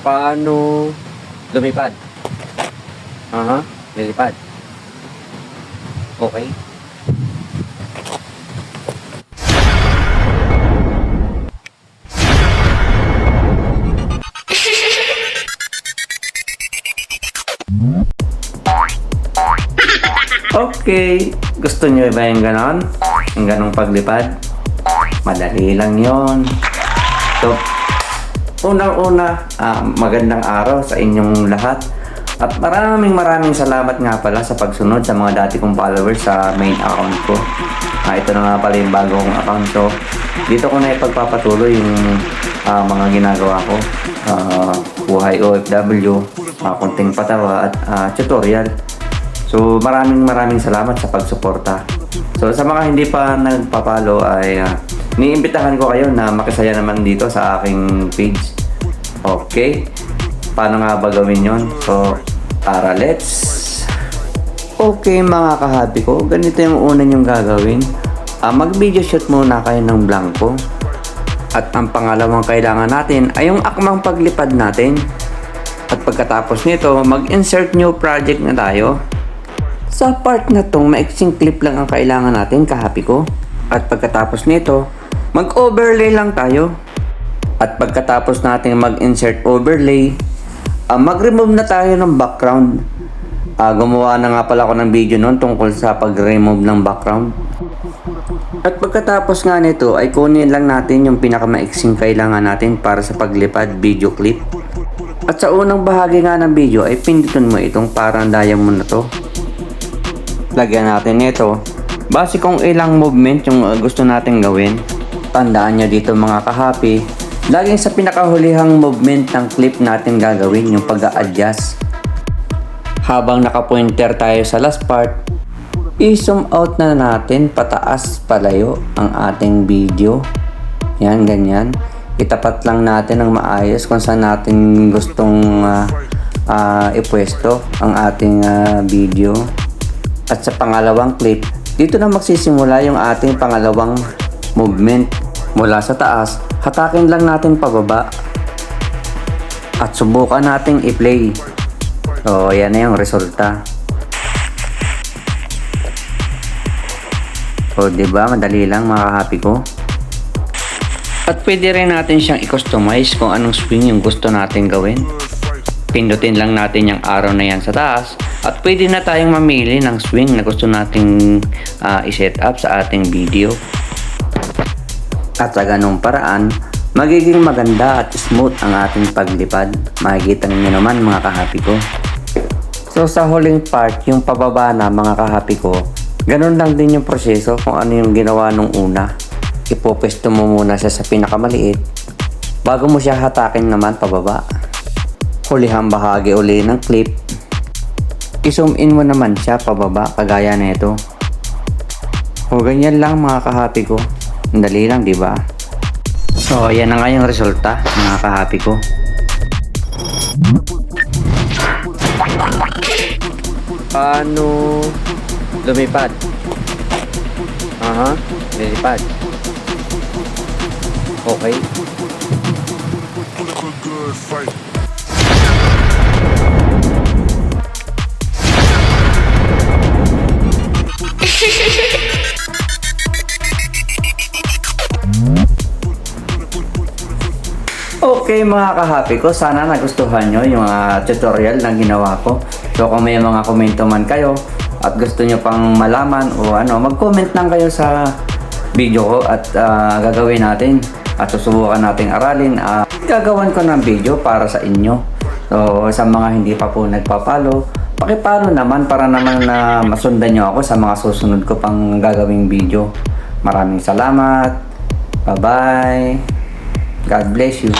Paano lumipad? Lilipad. Okay. Okay, gusto nyo ba yung ganon? Yung ganong paglipad? Madali lang yon. So, unang-una, magandang araw sa inyong lahat. At maraming salamat nga pala sa pagsunod sa mga dati kong followers sa main account ko. Ito na nga pala yung bagong account. So, dito ko na ipagpapatuloy yung mga ginagawa ko. Buhay OFW, konting patawa at tutorial. So maraming salamat sa pagsuporta. So sa mga hindi pa nagpapalo ay niimbitahan ko kayo na makisaya naman dito sa aking page. Okay? Paano nga ba gawin yon? So tara, let's! Okay mga kahabi ko, ganito yung una nyong gagawin. Mag video shoot muna kayo ng blanco. At ang pangalawang kailangan natin ay yung akmang paglipad natin. At pagkatapos nito, mag-insert new project na tayo. Sa part na to, maiksing clip lang ang kailangan natin, kahapi ko. At pagkatapos nito, mag-overlay lang tayo. At pagkatapos natin mag-insert overlay, mag-remove na tayo ng background. Gumawa na nga pala ako ng video noon tungkol sa pag-remove ng background. At pagkatapos nga nito, ay kunin lang natin yung pinakamaiksing kailangan natin para sa paglipad video clip. At sa unang bahagi nga ng video, ay pindutin mo itong parang diamond na to. Lagyan natin nito base kung ilang movement yung gusto natin gawin. Tandaan nyo dito mga kahapi, laging sa pinakahulihang movement ng clip natin gagawin yung pag-a-adjust. Habang nakapointer tayo sa last part, i-zoom out na natin pataas palayo ang ating video. Yan, ganyan. Itapat lang natin ng maayos kung saan natin gustong ipwesto ang ating video. At sa pangalawang clip, dito na magsisimula yung ating pangalawang movement. Mula sa taas, hatakin lang natin pababa. At subukan nating i-play. So, yan na yung resulta. So, diba? Madali lang mga kahapi ko. At pwede rin natin siyang i-customize kung anong swing yung gusto natin gawin. Pindutin lang natin yung arrow na yan sa taas. At pwede na tayong mamili ng swing na gusto nating i-set up sa ating video. At sa ganung paraan, magiging maganda at smooth ang ating paglipad. Makikita ninyo naman mga kahapi ko. So sa huling part, yung pababa na mga kahapi ko, ganun lang din yung proseso kung ano yung ginawa nung una. Ipopesto mo muna siya sa pinakamaliit bago mo siya hatakin naman pababa. Hulihang bahagi uli ng clip, i-zoom in mo naman siya pababa kagaya nito. O ganyan lang mga kahapi ko. Ang dali lang, di ba? So ayan na nga yung resulta mga kahapi ko. Paano lumipad? Lilipad. Okay. Okay mga kahapi ko, sana nagustuhan nyo yung tutorial na ginawa ko. So kung may mga komento man kayo at gusto nyo pang malaman o mag-comment lang kayo sa video ko at gagawin natin at susubukan nating aralin. Gagawan ko ng video para sa inyo. So sa mga hindi pa po nagpapalo, pakipalo naman para naman na masundan nyo ako sa mga susunod ko pang gagawing video. Maraming salamat. Bye bye. God bless you.